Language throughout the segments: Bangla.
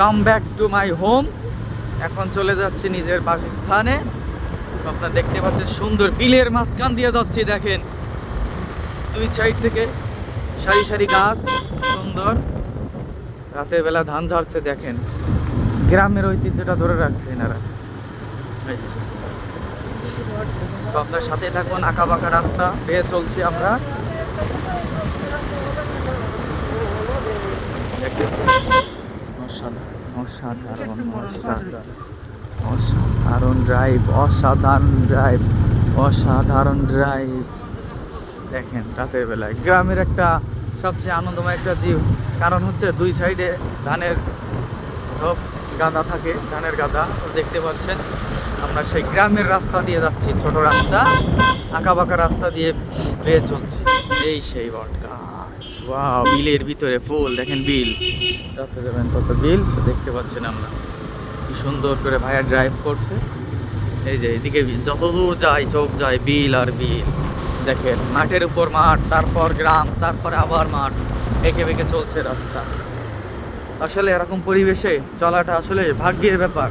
Come back to my home. এখন চলে যাচ্ছি নিজের বাসস্থানে। আপনারা দেখতে পাচ্ছেন সুন্দর বিলের মাঝখান দিয়ে যাচ্ছি, দেখেন দুই সাইড থেকে সারি সারি গাছ, সুন্দর। রাতের বেলা ধান ঝাড়ছে, দেখেন গ্রামের ঐতিহ্যটা ধরে রাখছে এনারা। তো আপনার সাথে থাকুন, আঁকা বাঁকা রাস্তা বেয়ে চলছি আমরা। অসাধারণ অসাধারণ ড্রাইভ, অসাধারণ ড্রাইভ, অসাধারণ ড্রাইভ। দেখেন রাতের বেলায় গ্রামের একটা সবচেয়ে আনন্দময় একটা জীব, কারণ হচ্ছে দুই সাইডে ধানের গাদা থাকে, ধানের গাদা। দেখতে পাচ্ছেন আমরা সেই গ্রামের রাস্তা দিয়ে যাচ্ছি, ছোট রাস্তা, আঁকা বাঁকা রাস্তা দিয়ে বেয়ে চলছি। এই সেই বট গাছ, ওয়াও, বিলের ভিতরে ফুল, দেখেন বিল, যত যাবেন তত বিল দেখতে পাচ্ছেন আমরা। কি সুন্দর করে ভাইয়া ড্রাইভ করছে। এই যে এদিকে যত দূর যায় চোখ যায় বিল আর বিল। দেখেন মাঠের উপর মাঠ, তারপর গ্রাম, তারপরে আবার মাঠ, এঁকে বেঁকে চলছে রাস্তা। আসলে এরকম পরিবেশে চলাটা আসলে ভাগ্যের ব্যাপার,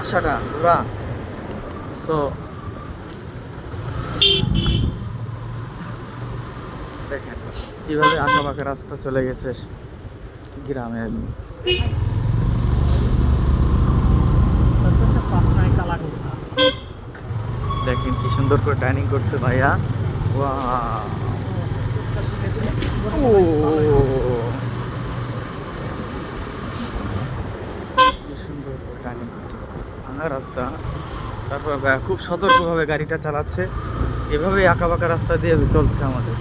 আশাটা ঘোরা। সো দেখেন কিভাবে আঁকা বাঁকা রাস্তা চলে গেছে গ্রামের। দেখেন কি সুন্দর করে টার্নিং করছে ভাইয়া, কি সুন্দর করে টার্নিং করছে, ভাঙা রাস্তা। তারপর খুব সতর্কভাবে গাড়িটা চালাচ্ছে। এভাবেই আঁকা বাঁকা রাস্তা দিয়ে চলছে আমাদের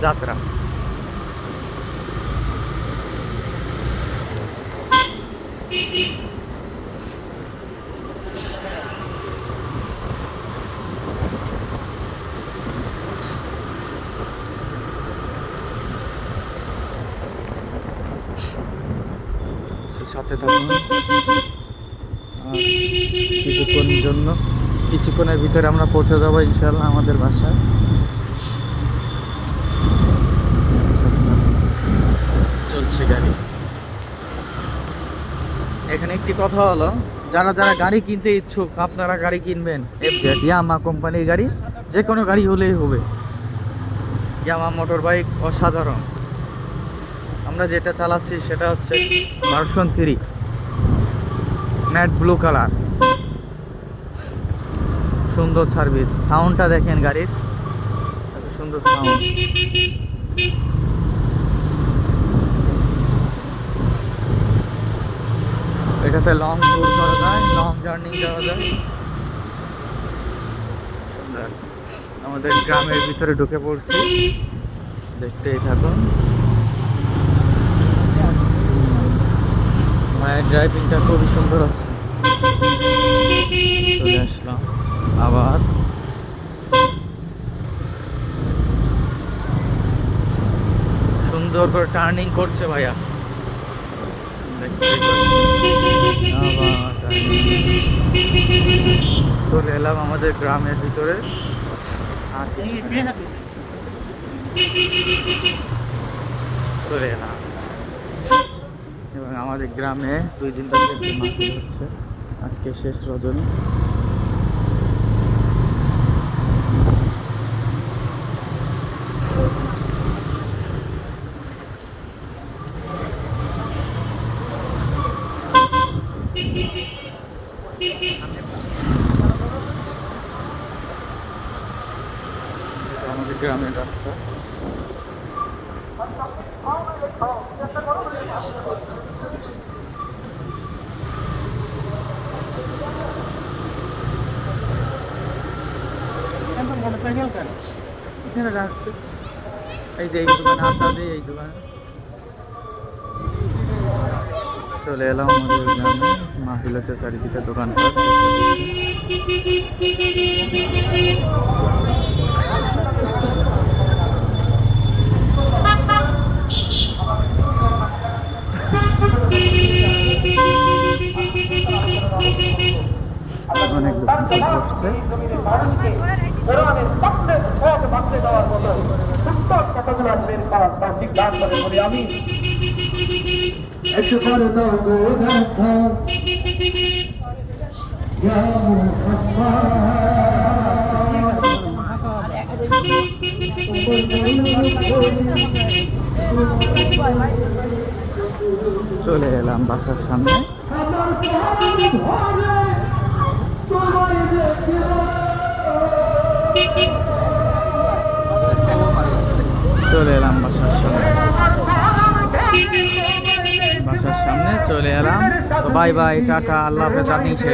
যাত্রা। সাথে থাকুন, কিছুক্ষণের ভিতরে আমরা পৌঁছে যাবো ইনশাল্লাহ আমাদের বাসায়। চলছে গাড়ি। এখানে একটি কথা হলো, যারা যারা গাড়ি কিনতে ইচ্ছুক, আপনারা গাড়ি কিনবেন এফজেড ইয়ামাহা কোম্পানির গাড়ি, যে কোনো গাড়ি হলেই হবে। ইয়ামাহা মোটর বাইক অসাধারণ। আমরা যেটা চালাচ্ছি সেটা হচ্ছে ভার্সন 3, ম্যাট ব্লু কালার, সুন্দর সার্ভিস। সাউন্ডটা দেখেন গাড়ির, এত সুন্দর সাউন্ড। এটাতে লং ট্যুর করা যায়, লং জার্নি করা যায়। সুন্দর। আমাদের গ্রামের ভিতরে ঢুকে পড়ছি, দেখতেই থাকুন। মায়ের ড্রাইভিংটা খুবই সুন্দর হচ্ছে। চলে আসলাম আবার। সুন্দর করে টার্নিং করছে ভাইয়া, চলে এলাম আমাদের গ্রামের ভিতরে। চলে এলাম এবং আমাদের গ্রামে 2 দিন ধরে মাহফিল হচ্ছে, আজকে শেষ রজনী। এটা আমাদের গ্রামের রাস্তা। এখানে রাখছে, এই যে এই দোকানে আড্ডা দিয়ে, এই দোকানে চলে এলাম আমাদের গ্রামে। মাহফিল হচ্ছে চারিদিকে, দোকানপাট। অনেক দোকানপাট বসছে। একবার দাও গো দেখা ইয়া চলে এলাম বাসার সামনে। চলে এলাম বাসার সামনে, বাসার সামনে চলে এলাম। তো বাই বাই, টাটা, আল্লাহ হাফেজ, জার্নি শেষ।